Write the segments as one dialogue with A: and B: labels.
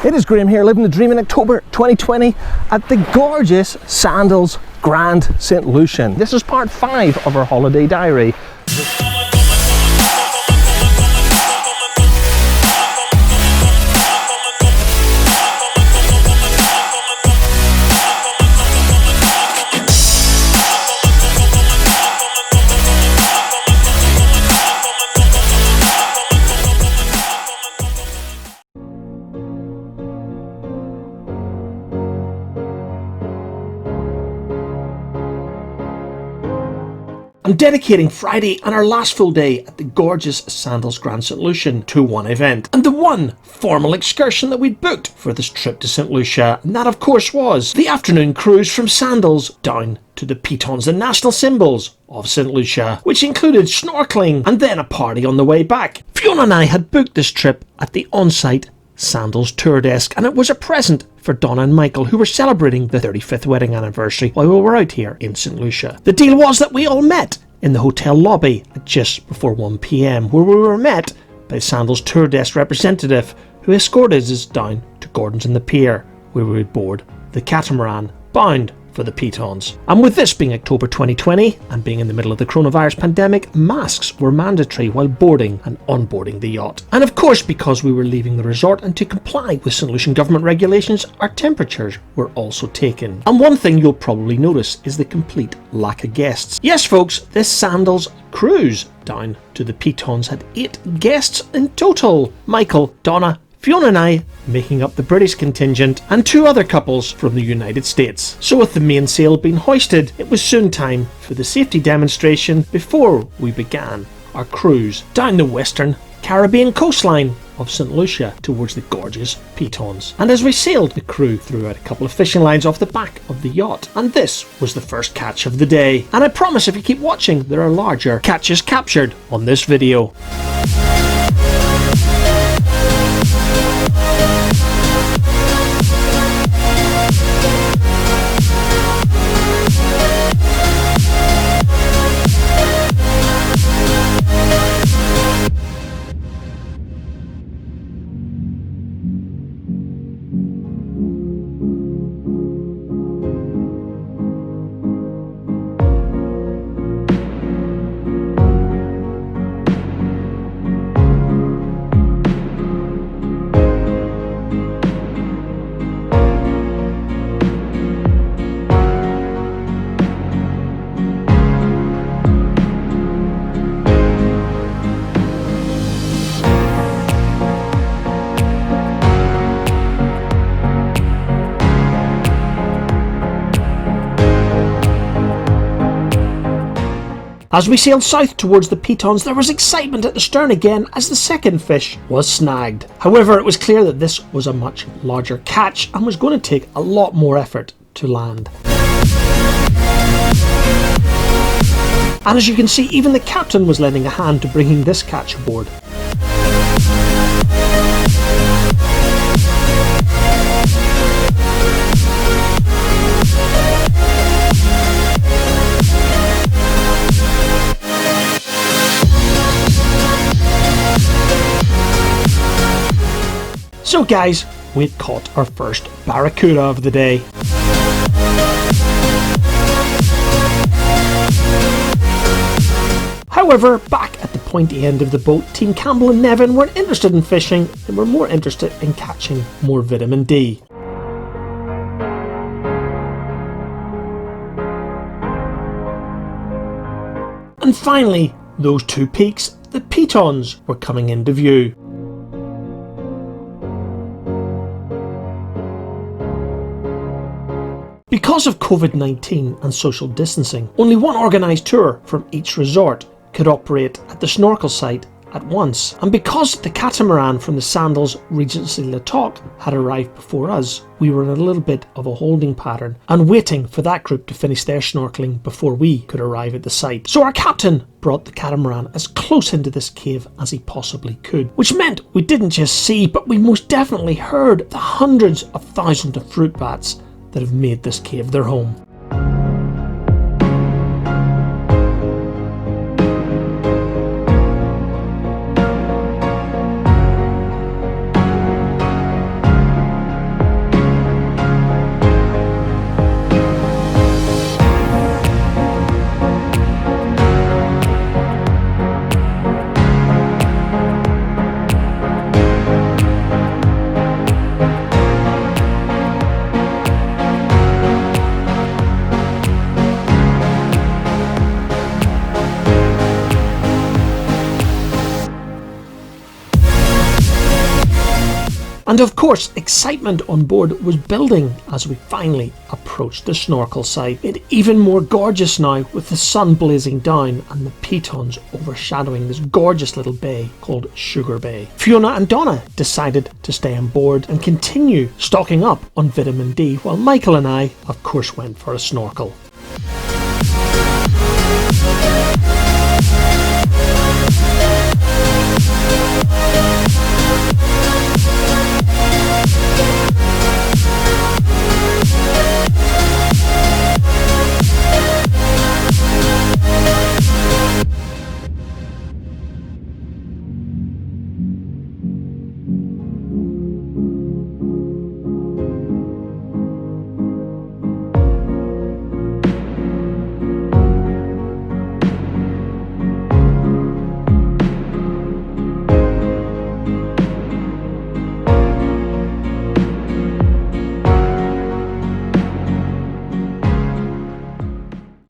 A: It is Graham here, living the dream in October 2020 at the gorgeous Sandals Grande Saint Lucian. This is part 5 of our holiday diary. I'm dedicating Friday and our last full day at the gorgeous Sandals Grande Saint Lucian to one event, and the one formal excursion that we'd booked for this trip to Saint Lucia, and that of course was the afternoon cruise from Sandals down to the Pitons, the national symbols of Saint Lucia, which included snorkeling and then a party on the way back. Fiona and I had booked this trip at the on-site Sandals Tour desk, and it was a present for Donna and Michael, who were celebrating the 35th wedding anniversary while we were out here in Saint Lucia. The deal was that we all met in the hotel lobby at just before 1 PM, where we were met by the Sandals Tour desk representative who escorted us down to Gordon's in the Pier, where we would board the catamaran bound for the Pitons. And with this being October 2020 and being in the middle of the coronavirus pandemic, masks were mandatory while boarding and onboarding the yacht. And of course, because we were leaving the resort and to comply with Saint Lucian government regulations, our temperatures were also taken. And one thing you'll probably notice is the complete lack of guests. Yes folks, this Sandals cruise down to the Pitons had 8 guests in total. Michael, Donna, Fiona and I making up the British contingent, and 2 other couples from the United States. So with the mainsail being hoisted, it was soon time for the safety demonstration before we began our cruise down the western Caribbean coastline of St. Lucia towards the gorgeous Pitons. And as we sailed, the crew threw out a couple of fishing lines off the back of the yacht, and this was the first catch of the day. And I promise if you keep watching, there are larger catches captured on this video. As we sailed south towards the Pitons, there was excitement at the stern again as the second fish was snagged. However, it was clear that this was a much larger catch and was going to take a lot more effort to land. And as you can see, even the captain was lending a hand to bringing this catch aboard. So guys, we'd caught our first barracuda of the day. However, back at the pointy end of the boat, Team Campbell and Nevin weren't interested in fishing, they were more interested in catching more vitamin D. And finally, those 2 peaks, the Pitons, were coming into view. Because of COVID-19 and social distancing, only one organised tour from each resort could operate at the snorkel site at once. And because the catamaran from the Sandals Regency Le Toc had arrived before us, we were in a little bit of a holding pattern and waiting for that group to finish their snorkeling before we could arrive at the site. So our captain brought the catamaran as close into this cave as he possibly could, which meant we didn't just see, but we most definitely heard the hundreds of thousands of fruit bats that have made this cave their home. And of course, excitement on board was building as we finally approached the snorkel site. It even more gorgeous now with the sun blazing down and the Pitons overshadowing this gorgeous little bay called Sugar Bay. Fiona and Donna decided to stay on board and continue stocking up on vitamin D, while Michael and I, of course, went for a snorkel.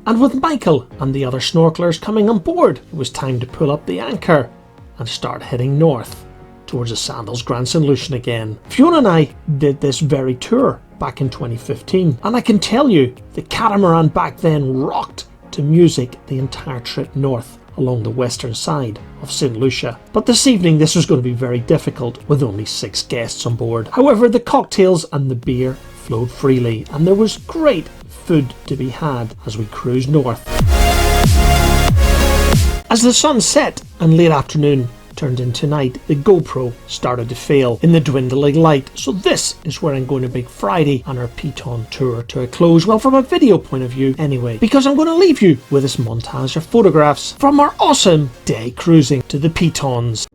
A: And with Michael and the other snorkelers coming on board, it was time to pull up the anchor and start heading north towards the Sandals Grande Saint Lucia again. Fiona and I did this very tour back in 2015, and I can tell you the catamaran back then rocked to music the entire trip north along the western side of Saint Lucia. But this evening this was going to be very difficult with only 6 guests on board. However, the cocktails and the beer flowed freely, and there was great food to be had as we cruised north. As the sun set and late afternoon turned into night, the GoPro started to fail in the dwindling light, so this is where I'm going to bring Friday on our Piton tour to a close, well, from a video point of view anyway, because I'm going to leave you with this montage of photographs from our awesome day cruising to the Pitons.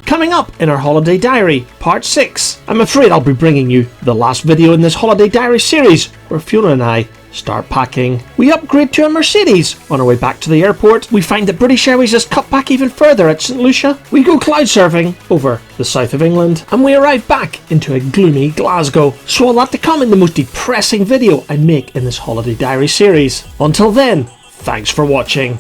A: Coming up in our holiday diary, part 6. I'm afraid I'll be bringing you the last video in this holiday diary series, where Fiona and I start packing. We upgrade to a Mercedes. On our way back to the airport, we find that British Airways has cut back even further at Saint Lucia. We go cloud surfing over the south of England, and we arrive back into a gloomy Glasgow. So a lot to come in the most depressing video I make in this holiday diary series. Until then, thanks for watching.